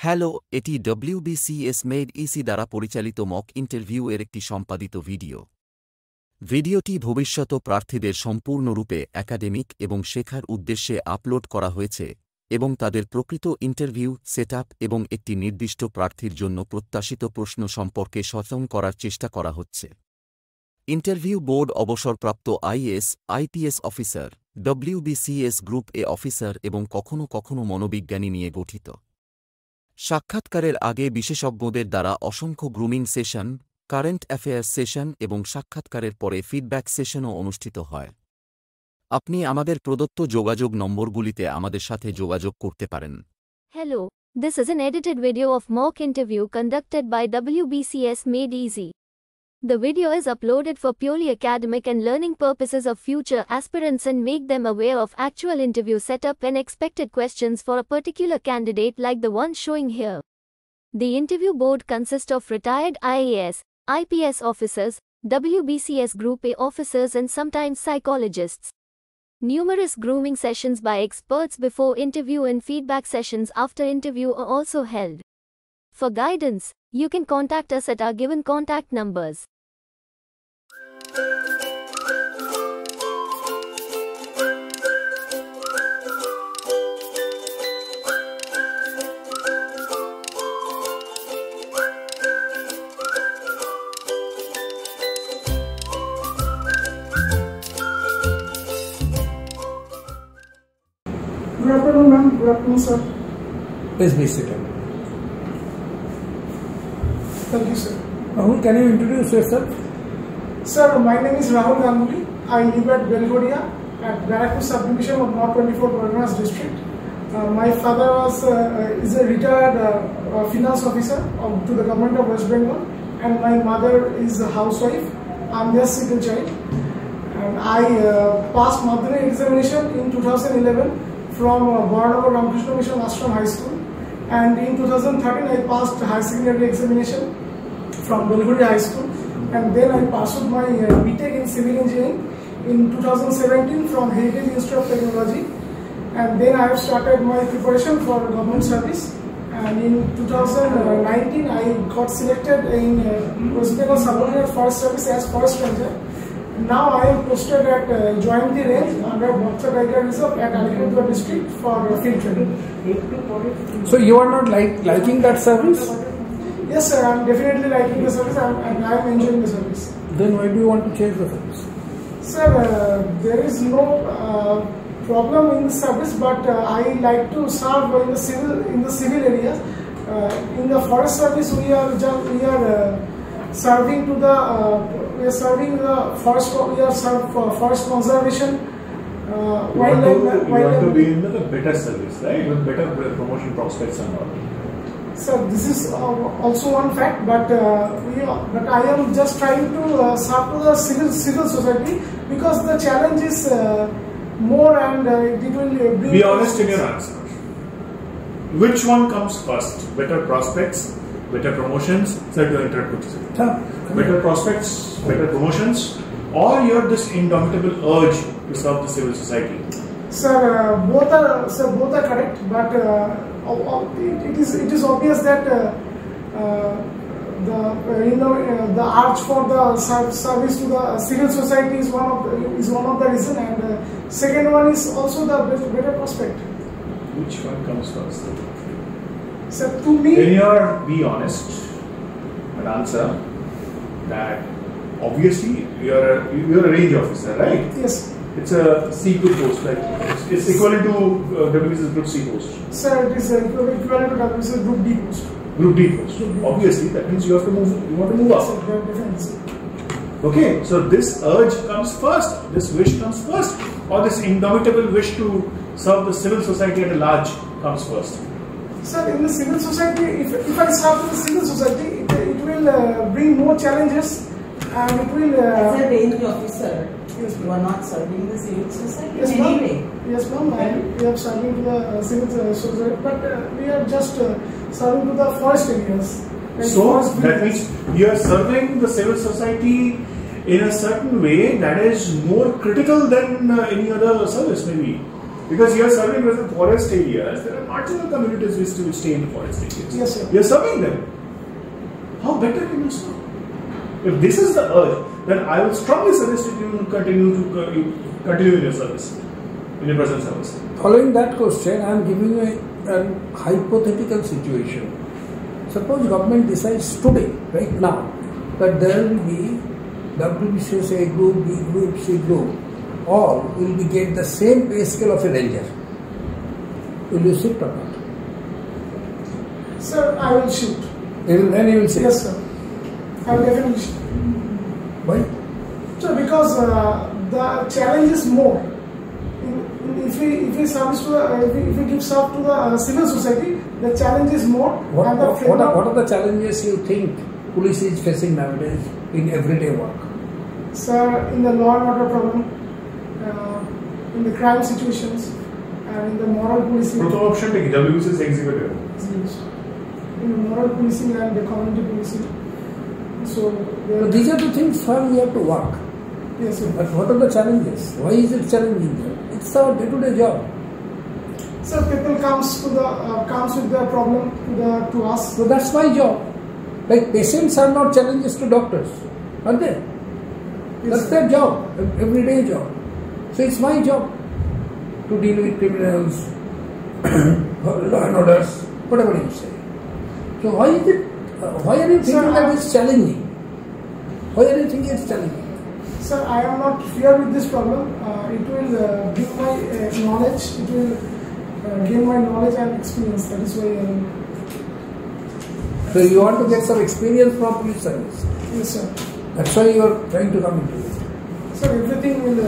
Hello, এটি WBCS made EC দ্বারা পরিচালিত মক ইন্টারভিউ এর একটি সম্পাদিত ভিডিও। ভিডিওটি ভবিষ্যৎ প্রার্থীদের সম্পূর্ণরূপে একাডেমিক এবং শেখার উদ্দেশ্যে আপলোড করা হয়েছে এবং তাদের প্রকৃত ইন্টারভিউ সেটআপ এবং একটি নির্দিষ্ট প্রার্থীর জন্য প্রত্যাশিত প্রশ্ন সম্পর্কে সচেতন করার চেষ্টা করা হচ্ছে। ইন্টারভিউ বোর্ড অবসরপ্রাপ্ত IAS, IPS officer, WBCS group এ অফিসার এবং কখনও কখনও মনোবিজ্ঞানী নিয়ে গঠিত। সাক্ষাৎকারের আগে বিশেষজ্ঞদের দ্বারা অসংখ্য grooming session, current affairs session এবং সাক্ষাৎকারের পরে ফিডব্যাক সেশনও অনুষ্ঠিত হয়। আপনি আমাদের প্রদত্ত যোগাযোগ নম্বরগুলিতে আমাদের সাথে যোগাযোগ করতে পারেন। Hello, this is an edited video of mock interview conducted by WBCS Made Easy. The video is uploaded for purely academic and learning purposes of future aspirants and make them aware of actual interview setup and expected questions for a particular candidate like the one showing here. The interview board consists of retired IAS, IPS officers, WBCS Group A officers and sometimes psychologists. Numerous grooming sessions by experts before interview and feedback sessions after interview are also held. For guidance, you can contact us at our given contact numbers. Good afternoon, ma'am. Good afternoon, sir. Please be seated. Thank you, sir. Rahul, can you introduce yourself? Sir, my name is Rahul Ganguly. I live at Belghoria at Barakpur subdivision of North 24 Parganas district. My father is a retired finance officer to the government of West Bengal, and my mother is a housewife. I'm their single child. And I passed Madhyamik examination in 2011 from Baranagar Ramakrishna Mission Ashram High School, and in 2013 I passed higher secondary examination from Belghoria High School, and then I pursued my BTech in civil engineering in 2017 from Heritage Institute of Technology, and then I have started my preparation for government service, and in 2019 I got selected in West Bengal Subordinate Forest Service as Forest Ranger. Now I am posted at Jointi Range under Bhaktha Tiger Reserve at Alikpur district for field training. So you are not liking that service? Yes, sir. I am definitely liking the service and I am enjoying the service. Then why do you want to change the service? Sir, there is no problem in the service, but I like to serve in the civil area. In the forest service, we are serving to the forest. We are serve for forest conservation. You want to be in the better service, right? With better promotion prospects and all. So this is also one fact, but I am just trying to serve to the civil society because the challenge is more, and it will bring. Be honest in your answer. Which one comes first? Better prospects, better promotions, better prospects, better promotions, or your this indomitable urge to serve the civil society? Sir, both are correct, but it is obvious that the urge for the service to the civil society is one of the reason, and second one is also the better prospect. Which one comes first? Sir, to me, Then be honest and answer that obviously you're a range officer, right? yes. It's a C2 post, like it's equivalent to WBCS Group C post. Sir, it is equivalent to WBCS Group D post. Group D post. Obviously, that means you have to move. You want to move up. Sir, definitely, sir. Okay, so this urge comes first, this wish comes first, or this indomitable wish to serve the civil society at a large comes first? Sir, in the civil society, if I serve in the civil society, it will bring more challenges, and it will. As a range officer, yes, you are not serving the civil society yes, in any way. Yes, ma'am. We are serving to the civil society, but we are just serving to the forest areas. Like So forest that villages. means you are serving the civil society in a certain way that is more critical than any other service, maybe. Because you are serving as the forest areas, there are marginal communities which still stay in the forest areas. Yes, sir. You are serving them. How better can you serve? If this is the urge, then I would strongly suggest that you continue in your service, in your present service. Following that question, I am giving you a hypothetical situation. Suppose government decides today, right now, that there will be WBCS A group, B group, C group, all will be get the same pay scale of a ranger. Will you shift or not? Sir, I will shoot. Then you will say Yes, sir. I will definitely shoot. why? So because the challenge is more. If we service to if we give serve to the civil society, the challenge is more. What and the framework- are the challenges you think police is facing nowadays in everyday work? Sir, in the law and order problem, in the crime situations, and in the moral policing. প্রথম অপশনটা কি WBCS executive? In the moral policing and the community policing. So These are the things where we have to work. yes, sir. But what are the challenges? Why is it challenging them? It's our day-to-day job. So people comes with their problem to us. So that's my job. Like patients are not challenges to doctors, are they? That's sir. their job, everyday job. So it's my job to deal with criminals, law and orders, whatever you say. So why is it? Why are you thinking that it's challenging? Why are you thinking it's challenging? Sir, I am not fear with this problem. It will give my knowledge. It will gain my knowledge and experience. That is why. So you want to get some experience from police service. Yes, sir. That's why you are trying to come into it. Sir, everything will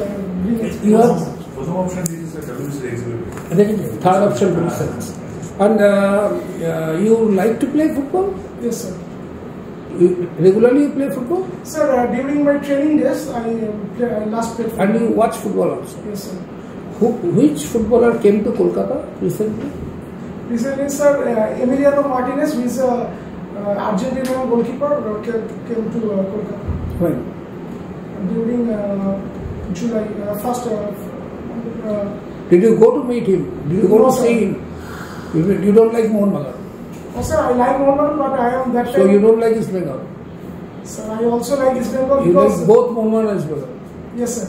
bring You have প্রথম option this is WBCS executive. and then third option police service. And you like to play football? Yes, sir. Regularly you play football? Sir, during my training days, I last played And football. you watch football also? Yes, sir. Which footballer came to Kolkata recently? Recently, sir, Emiliano Martinez, who is a Argentinian goalkeeper, came to Kolkata When? during July, first. Did you go to meet him? Did you go No, to sir. see him? You don't like Mohan Bagan. Oh, sir, I like Mohan, but I am that So time. you don't like East Bengal? Sir, I also like East Bengal You because. like both Mohan and East Bengal? Yes, sir.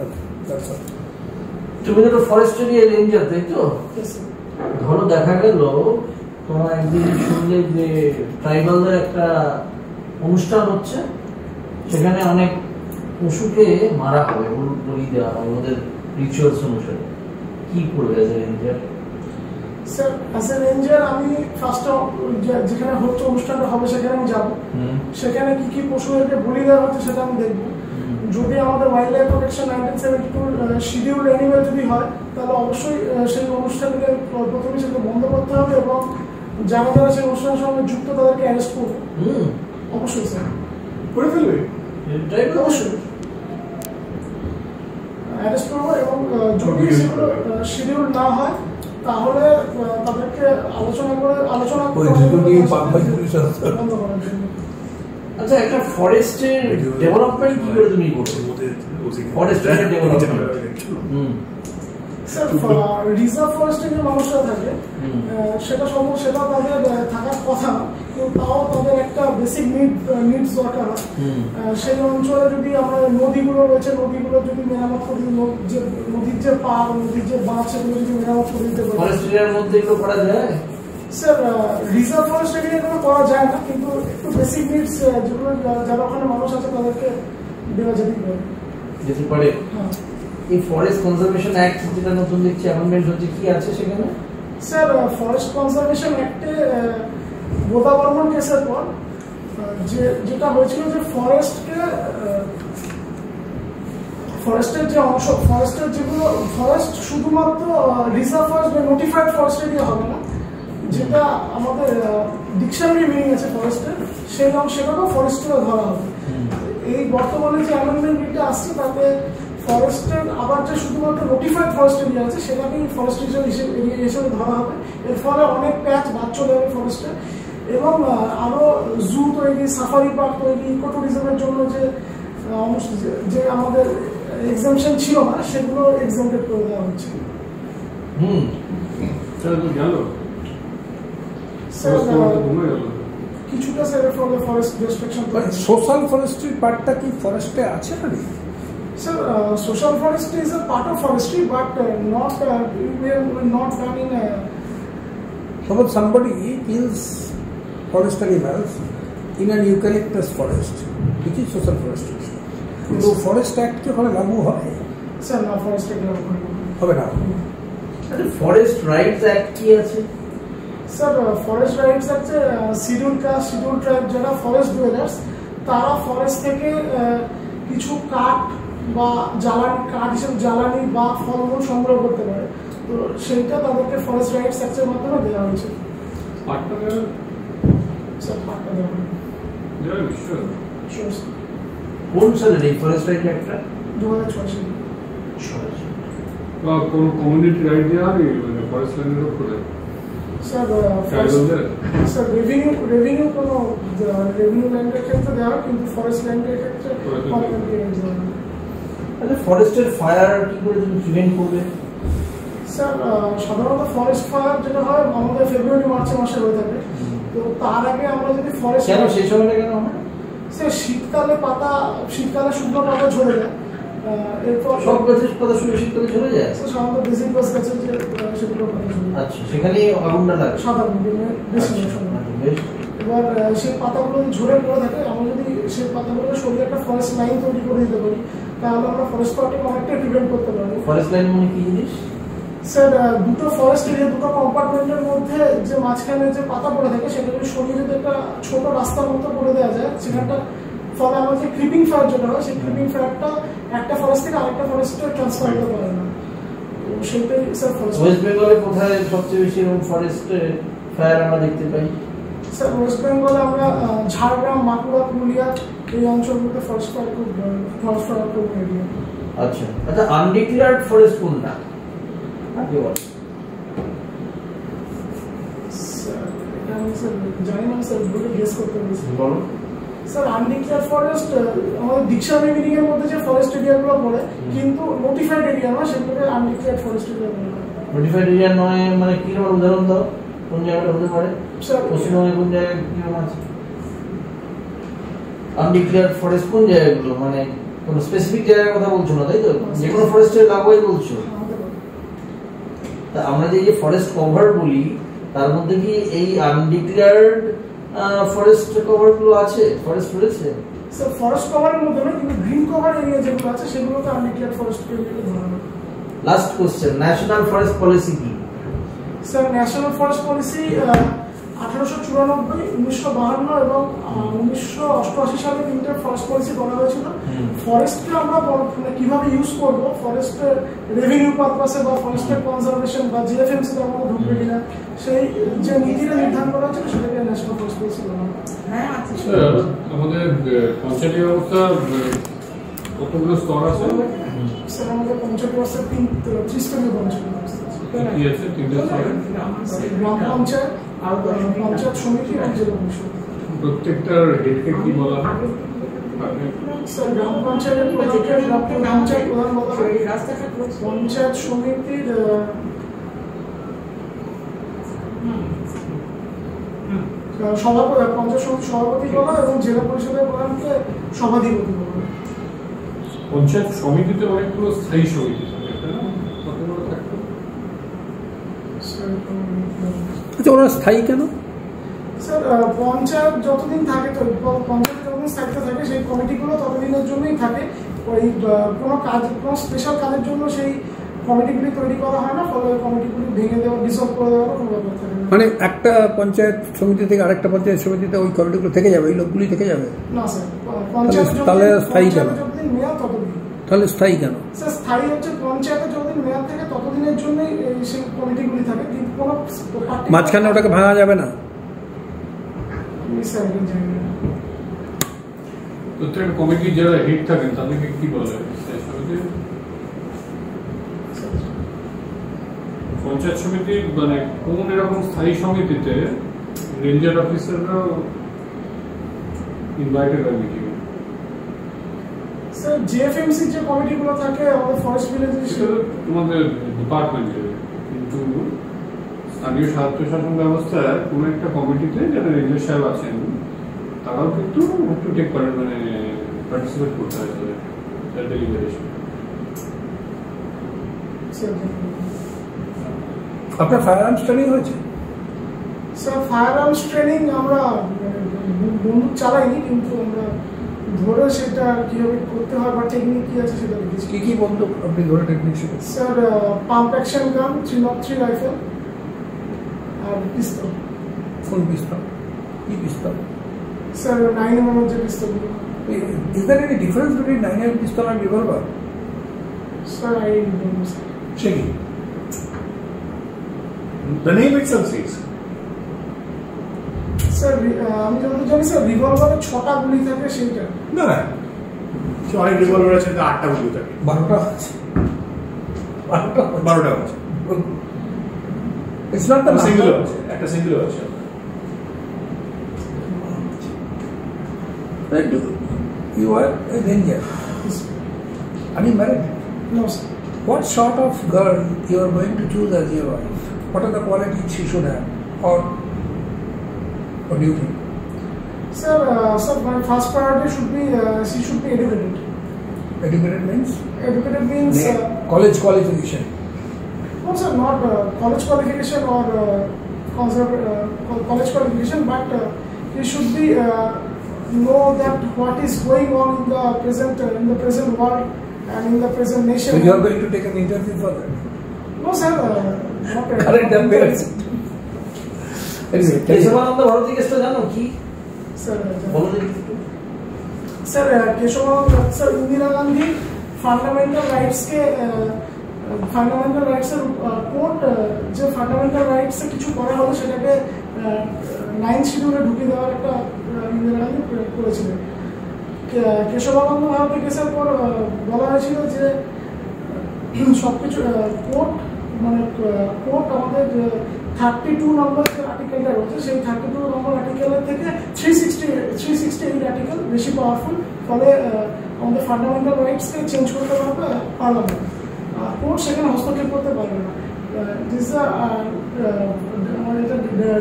Okay, that's all. তুমি তো forestry ranger, তাই তো? Yes, sir. ধরো দেখা গেল তোমার একদিন শুনলে যে ট্রাইবালদের একটা অনুষ্ঠান হচ্ছে, সেখানে অনেক পশুকে মারা হবে, বলি দেওয়া হবে ওদের রিচুয়ালস অনুসারে, কি করবে as a ranger? Sir, as a ranger আমি ফার্স্ট যেখানে হচ্ছে অনুষ্ঠানটা হবে সেখানে আমি যাবো। সেখানে কি কি পশুদেরকে বলি দেওয়া হচ্ছে সেটা আমি দেখবো। যদি আমাদের wild life protection 1972 schedule animal যদি হয়, তাহলে অবশ্যই সেই অনুষ্ঠানকে প্রথমে সেটা বন্ধ করতে হবে এবং যারা যারা সেই অনুষ্ঠানের সঙ্গে যুক্ত তাদেরকে অ্যারেস্ট করবো। অবশ্যই স্যার, করে ফেলবে অবশ্যই অ্যারেস্ট করবো এবং যদি সেগুলো শিডিউল না হয় তাহলে তাদেরকে আলোচনা করে বন্ধ করার জন্য। আচ্ছা, একটা ফরেস্টের ডেভেলপমেন্ট কি করে তুমি করছো? ফরেস্টের ডেভেলপমেন্ট স্যার, রিজার্ভ ফরেস্টে যে মানুষরা থাকে সেটা তাদের থাকার কথা, কিন্তু তাও তাদের একটা বেসিক নিডস দরকার হয়। সেই অঞ্চলে যদি আমরা নদীগুলো রয়েছে, নদীগুলো যদি মেরামত করে যে নদীর যে পাড়, নদীর যে বাঁধ, সেগুলো যদি মেরামত করে দিতে পারে। ফরেস্ট এরিয়ার মধ্যে এগুলো করা যায়? স্যার, রিজার্ভ ফরেস্ট এরিয়া এগুলো করা যায় না, কিন্তু একটু বেসিক নিডস যেগুলো যারা ওখানে মানুষ আছে তাদেরকে দেওয়া যেতে পারে। হ্যাঁ। এই ফরেস্ট কনজারভেশন অ্যাক্ট যেটা নতুন দেখছি অ্যামেন্ডমেন্ট হচ্ছে, কি আছে সেখানে? স্যার, ফরেস্ট কনজারভেশন অ্যাক্টে গোদা বর্মন কেসের পর যেটা হয়েছিল যে ফরেস্টের যে অংশ, ফরেস্টের যেগুলো ফরেস্ট শুধুমাত্র রিজার্ভ ফরেস্ট বা নোটিফাইড ফরেস্ট এরিয়া হবে না, যেটা আমাদের ডিকশনারি মিনিং আছে ফরেস্টের, সেই অংশটাকেও ফরেস্টে ধরা হবে। এই বর্তমানে যে অ্যামেন্ডমেন্ট বিলটা আসছে তাতে ফরেস্টের আবার যে শুধুমাত্র নোটিফাইড ফরেস্ট এরিয়া আছে সেটাকেই ফরেস্ট এরিয়া হিসেবে ধরা হবে। এর ফলে অনেক প্যাচ বাদ চলে যাবে ফরেস্টে এবং আরো জু তৈরি, সাফারি পার্ক তৈরি, ইকো ট্যুরিজমের জন্য যে আমাদের এক্সামশন ছিল না সেগুলো এক্সামটেড করে দেওয়া হচ্ছে। স্যার তো গেল স্যার কিছুটা sir for the forest restriction. Social forestry পার্টটা কি ফরেস্টে আছে না? Sir, social forestry is a part of forestry, but not we are not done in. Suppose somebody kills forest animals in an eucalyptus forest, which is social forestry. So forest act কি ওখানে লাগু হয়? Sir, no forest act লাগু হবে না। আচ্ছা, forest rights act কি আছে? Sir, forest rights আছে শিডিউল কাস্ট, শিডিউল ট্রাইব যারা ফরেস্ট ডুয়েলার্স তারা ফরেস্ট থেকে কিছু কাঠ বা জ্বালানি, কাঠ হিসেবে জ্বালানি বা ফলমূল সংগ্রহ করতে পারে। তো সেইটা তাদেরকে ফরেস্ট রাইটস অ্যাক্টের মাধ্যমে দেওয়া হয়েছে। পাট্টা দেওয়া? স্যার পাট্টা দেওয়া হয়। কোন সালের এই ফরেস্ট রাইট অ্যাক্টটা? 2006 সালে। বা কোন কমিউনিটি রাইট দেওয়া হবে মানে ফরেস্ট ল্যান্ডের উপরে? স্যার স্যার রেভিনিউ কোনো রেভিনিউ ল্যান্ডের ক্ষেত্রে দেওয়া হয়, কিন্তু ফরেস্ট ল্যান্ডের ক্ষেত্রে আচ্ছা, ফরেস্টের ফায়ার কি করে তুমি প্রিভেন্ট করবে? স্যার সাধারণত ফরেস্ট ফায়ার যেটা হয় আমাদের ফেব্রুয়ারি মার্চে মাসে হয়ে থাকে। তো তার আগে আমরা যদি ফরেস্ট কেন সেই সময়টা কেন হয়? স্যার শীতকালে শুকনো পাতা ঝরে যায়, এরপর সব গাছের পাতা শীতকালে ঝরে যায়। স্যার সাধারণত বেসিক গাছ গাছের যে সেগুলো আচ্ছা, সেখানে আগুনটা লাগে সাধারণত বেশি এবার সেই পাতাগুলো ঝরে পড়ে থাকে, আমরা যদি সেই পাতাগুলো সরিয়ে একটা ফরেস্ট লাইন তৈরি করে দিতে পারি তাহলে আমরা ফরেস্ট ফায়ারটাকে অনেকটা প্রিভেন্ট করতে পারবো। ফরেস্ট লাইন মানে কি জিনিস? স্যার দুটো ফরেস্ট এরিয়া, দুটো কম্পার্টমেন্টের মধ্যে যে মাঝখানে যে পাতা পড়ে থাকে সেটাকে সরিয়ে যদি একটা ছোট রাস্তার মতো করে দেওয়া যায়, সেখানটা ফলে আমার যে ক্রিপিং ফায়ার যেটা হয় সেই ক্রিপিং ফায়ারটা একটা ফরেস্ট থেকে আরেকটা ফরেস্টে ট্রান্সফার করতে পারে না। তো সেটাই স্যার ফরেস্ট। ওয়েস্ট বেঙ্গলে কোথায় সবচেয়ে বেশি এরকম ফরেস্ট ফায়ার আমরা দেখতে পাই? স্যার ওয়েস্ট বেঙ্গলে আমরা ঝাড়গ্রাম, বাঁকুড়া, পুরুলিয়া এই অঞ্চলগুলোতে ফরেস্ট ফায়ার খুব এরিয়া। আচ্ছা আচ্ছা, আনডিক্লেয়ার্ড ফরেস্ট কোনটা? জানি না স্যার, বলে গেস করতে পারছি। বলো স্যার আনডিক্লেয়ার্ড ফরেস্ট আমাদের ডিকশনারি মিনিং এর মধ্যে যে ফরেস্ট এরিয়াগুলো পড়ে, কিন্তু নোটিফাইড এরিয়া নয়, সেগুলোকে আনডিক্লেয়ার্ড ফরেস্ট এরিয়া বলা হয়। নোটিফাইড এরিয়া নয় মানে কি রকম উদাহরণ দাও, কোন জায়গাটা হতে পারে? স্যার পশ্চিমবঙ্গে কোন জায়গায় কি রকম আছে আনডিক্লেয়ার্ড ফরেস্ট? কোন জায়গাগুলো মানে কোন স্পেসিফিক জায়গার কথা বলছো না, তাই তো? যে কোনো ফরেস্টের লাগুয়াই বলছো। তা আমরা যে ফরেস্ট কভার বলি তার মধ্যে কি এই আনডিক্লেয়ার্ড ফরেস্ট কভার গুলো আছে? ফরেস্ট রয়েছে স্যার ফরেস্ট কভারের মধ্যে না, কিন্তু গ্রিন কভার এরিয়া যেগুলো আছে সেগুলোকে আনডিক্লেয়ার্ড ফরেস্ট এরিয়া ধরা হয়। Last question, national forest policy কি? স্যার ন্যাশনাল ফরেস্ট পলিসি 1894, 1952 এবং 1988 সালে তিনটে ফরেস্ট পলিসি করা হয়েছিল। ফরেস্টকে আমরা কিভাবে ইউজ করবো, ফরেস্টের রেভিনিউ পারপাসে বা ফরেস্টের কনজারভেশন বা জিএফএমসি তার মধ্যে ঢুকবে কিনা, সেই যে নীতিটা নির্ধারণ করা হয়েছিল সেটাকে ন্যাশনাল ফরেস্ট পলিসি বলা হয়। আমাদের পঞ্চায়েত ব্যবস্থা কতগুলো স্তর আছে? স্যার আমাদের পঞ্চায়েত ব্যবস্থা 30 স্তরীয় পঞ্চায়েত ব্যবস্থা আছে। কি আছে? তিনটে স্তরে গ্রাম পঞ্চায়েত, পঞ্চায়েত সমিতি এবং জেলা পরিষদ। প্রত্যেকটার হেডকে কি বলা হয়? স্যার গ্রাম পঞ্চায়েতের প্রধানকে পঞ্চায়েত প্রধান বলা হয়। পঞ্চায়েত সমিতির সভাপতি, পঞ্চায়েত সমিতির সভাপতি বলা এবং জেলা পরিষদের প্রধানকে সভাধিপতি বলা হয়। পঞ্চায়েত সমিতিতে অনেকগুলো স্থায়ী সমিতি থাকে, তাই না? কতগুলো থাকতো? আচ্ছা, ওরা স্থায়ী কেন? স্যার পঞ্চায়েত যতদিন থাকে, তো পঞ্চায়েত যতদিন স্থায়িত্ব থাকে সেই কমিটিগুলো ততদিনের জন্যই থাকে। ওই কোনো কাজ, কোনো স্পেশাল কাজের জন্য সেই কমিটিগুলি তৈরি করা হয় না, ফলে কমিটিগুলি ভেঙে দেওয়া, ডিসলভ করে দেওয়ার কোনো ব্যাপার থাকে না। মানে একটা পঞ্চায়েত সমিতি থেকে আরেকটা পঞ্চায়েত সমিতিতে ওই কমিটিগুলো থেকে যাবে, ওই লোকগুলি থেকে যাবে না স্যার, পঞ্চায়েত তাহলে স্থায়ী কেন? যতদিন মেয়াদ ততদিন। তাহলে স্থায়ী কেন? স্যার স্থায়ী হচ্ছে পঞ্চায়েতে যতদিন মেয়াদ থাকে ততদিনের জন্যই সেই কমিটিগুলি থাকে, কিন্তু কোনো মাঝখানে ওটাকে ভাঙা যাবে না। প্রত্যেকটা কমিটির যারা হেড থাকেন তাদেরকে কি বলে? পঞ্চায়েত সমিতি মানে কোন এরকম স্থায়ী সমিতিতে রেঞ্জার অফিসাররা ইনভাইটেড হয় মিটিং? স্যার জিএফএমসি যে কমিটিগুলো থাকে আমাদের ফরেস্ট ভিলেজে, তোমাদের ডিপার্টমেন্টে কিন্তু স্থানীয় স্বায়ত্তশাসন ব্যবস্থায় কোনো একটা কমিটিতে যারা রেঞ্জার সাহেব আছেন তারাও কিন্তু একটু টেক করেন, মানে পার্টিসিপেট করতে হয় তাদের ডেলিভারেশন। আপনার ফায়ার আর্মস ট্রেনিং হয়েছে? স্যার ফায়ার আর্মস ট্রেনিং আমরা বন্দুক চালাইনি, কিন্তু আমরা ধরে সেটা কিভাবে করতে হয় বা টেকনিক কি আছে সেটা দেখেছি। কি কি বন্দুক আপনি ধরে টেকনিক শিখেছেন? স্যার পাম্প অ্যাকশন গান, 303 রাইফেল আর পিস্তল। কোন পিস্তল? কি পিস্তল? স্যার 9mm যে পিস্তল। Is there any difference between 9mm pistol and revolver? Sir, I don't know, sir. Shaky. The name itself says. Sir আমি যতদূর জানি স্যার রিভলভারে 6টা গুলি থাকে সেইটা। না না, অনেক রিভলভার আছে 8টা গুলি থাকে। 12টা আছে। 12টা আছে। It's not the সিঙ্গেল আছে, একটা সিঙ্গেল আছে। You are a ranger. Are you married? No, sir. What sort of girl you are going to choose as your wife? What are the qualities she should have? Or what do you think? Sir, my first priority should be she should be educated. Educated means? Educated means college qualification. No, sir, not college qualification or college qualification, but he should be know that what is going on in the present world and in the present nation. So you are going to take an interview for that? No, sir. Not Current affairs. Anyway, Keshavananda Bharati কেসটা জানো কি? Sir, বলো দেখি একটু। Sir, Keshavananda sir Indira Gandhi fundamental রাইটসকে fundamental রাইটসের court যে fundamental রাইটসে কিছু করা হলো সেটাকে 9th শিডিউলে ঢুকিয়ে দেওয়ার একটা ইন্দিরা গান্ধী করেছিলেন। কেশবানন্দ ভারতী কেসের পর বলা হয়েছিল যে সবকিছু কোর্ট আমাদের 32 নম্বর যে আর্টিকেলটা রয়েছে সেই 32 নম্বর আর্টিকেলের থেকে 368 আর্টিকেল বেশি পাওয়ারফুল, ফলে আমাদের ফান্ডামেন্টাল রাইটসকে চেঞ্জ করতে পারবে পার্লামেন্ট। কোর্ট সেখানে হস্তক্ষেপ করতে পারবে না।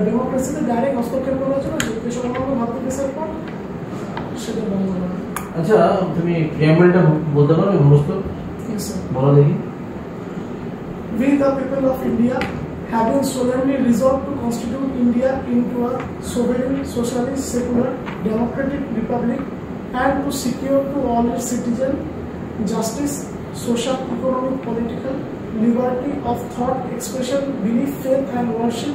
ডেমোক্রেসিতে ডাইরেক্ট হস্তক্ষেপ করা হচ্ছে না, কেশবানন্দ ভারতী কেসের পর সেটা বন্ধ করা। আচ্ছা, তুমি প্রিয়াম্বলটা বলতে পারবে মুখস্থ? বলো দেখি। We the people of India having solemnly resolved to constitute India into a sovereign, socialist, secular, democratic republic and to secure to all its citizens justice, social, economic, political, liberty of thought, expression, belief, faith and worship,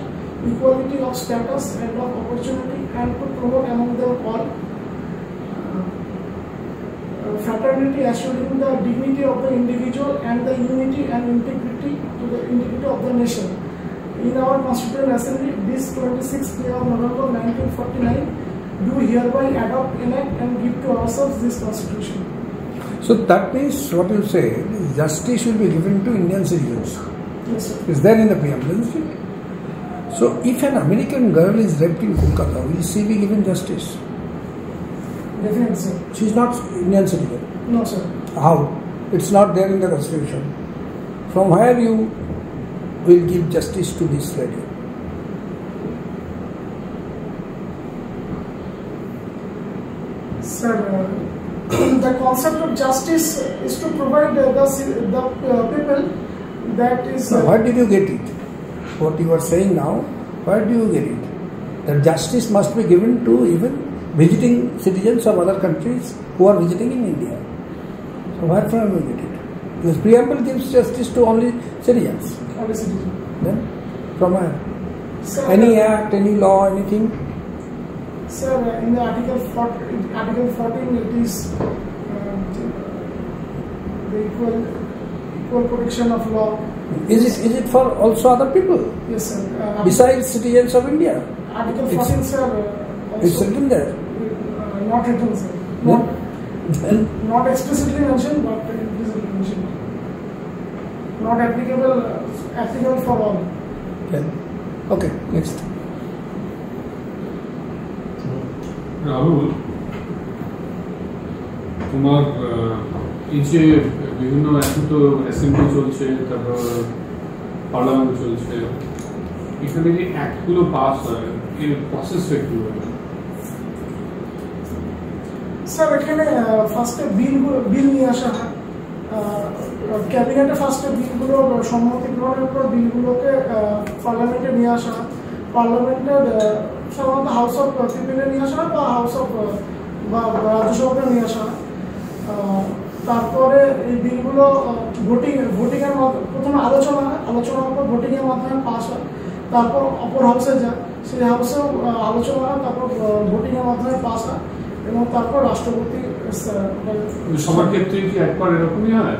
equality of status and of opportunity, and to promote among them all fraternity, assuring the dignity of the individual and the unity and integrity of the nation. In our Constituent Assembly, this 26th day of November 1949, do hereby adopt, enact and give to ourselves this Constitution. So that means what you say, justice will be given to Indian citizens. Yes, sir. Is there in the preamble? So if an American girl is raped in Kolkata, will she be given justice? Definitely, sir. She is not Indian citizen. No, sir. How? It's not there in the Constitution. From where you will give justice to this lady? Sir, the concept of justice is to provide the people that is. So where did you get it? What you are saying now, where do you get it? That justice must be given to even visiting citizens of other countries who are visiting in India. So where from you get it? Because preamble gives justice to only citizens. Only citizen. Then from where? Sir, Any act, any law, anything? Sir, in the Article 14, it is the equal protection of law. Is it for also other people Yes, sir. besides citizens of India? Article 14, sir. It's Also, written there. not written, sir. Then Not explicitly mentioned, but implicitly mentioned. Not applicable for all. okay, next. Rahul, তোমার এই যে বিভিন্ন এখন তো assembly চলছে, তারপর parliament চলছে, এখানে যে অ্যাক্টগুলো পাস হয় এর প্রসেসটা একটু বলবেন। স্যার এখানে ফার্স্টে বিল নিয়ে আসা হয়, ক্যাবিনেটে ফার্স্টে বিলগুলো সম্মতি গ্রহণের পর বিলগুলোকে পার্লামেন্টে নিয়ে আসা হয়। পার্লামেন্টের সাধারণত হাউস অফ পিপলে নিয়ে আসা হয় বা হাউস অফ বা রাজ্যসভাতে নিয়ে আসা হয়। তারপরে এই বিলগুলো ভোটিংয়ের মাধ্যমে প্রথমে আলোচনার পর ভোটিংয়ের মাধ্যমে পাস হয়, তারপর অপর হাউসে যায়, সেই হাউসেও আলোচনা হয়, তারপর ভোটিংয়ের মাধ্যমে পাস হয় এবং তারপর রাষ্ট্রপতি। সবার ক্ষেত্রে কি একবার এরকমই হয়?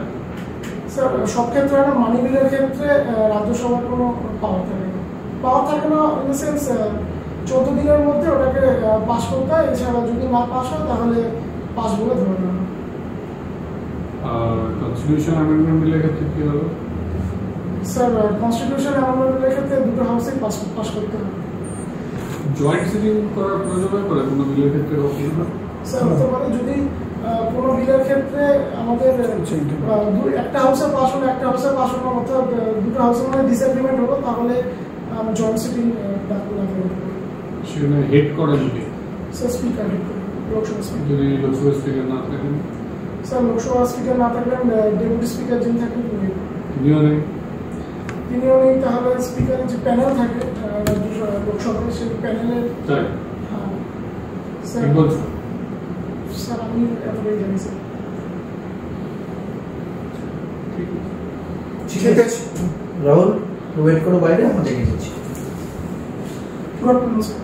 স্যার সব ক্ষেত্রে হয় না, মানি বিলের ক্ষেত্রে রাজ্যসভার কোনো পাওয়ার থাকে না ইন দ্য সেন্স 14 দিনের মধ্যে ওটাকে পাস করতে হয়, এছাড়া যদি না পাস হয় তাহলে পাস বলে ধরে নেওয়া হয়। কনস্টিটিউশন অ্যামেন্ডমেন্ট বিলের ক্ষেত্রে কি হলো? স্যার কনস্টিটিউশন অ্যামেন্ডমেন্ট বিলের ক্ষেত্রে দুটো হাউসেই পাস করতে হয়। জয়েন্ট সিটিং করার প্রয়োজন হয় পরে কোনো বিলের ক্ষেত্রে কখনো না? স্যার হতে পারে যদি কোনো বিলের ক্ষেত্রে আমাদের একটা হাউসে পাস হলো অর্থাৎ দুটো হাউসের মধ্যে ডিসএগ্রিমেন্ট হলো, তাহলে জয়েন্ট সিটিং লাগবে। সেখানে হেড করে যদি স্যার স্পিকার হেড করে, লোকসভা স্পিকার। যদি লোকসভা স্পিকার না থাকেন? স্যার লোকসভা স্পিকার না থাকলে ডেপুটি স্পিকার যিনি থাকেন তিনিও নেই, তাহলে স্পিকারের যে প্যানেল থাকে লোকসভায় সেই প্যানেলের। তাই হ্যাঁ স্যার আমি এতটাই জানি স্যার। ঠিক আছে রাহুল, ওয়েট করো বাইরে, আমরা দেখে দিচ্ছি। Good afternoon sir.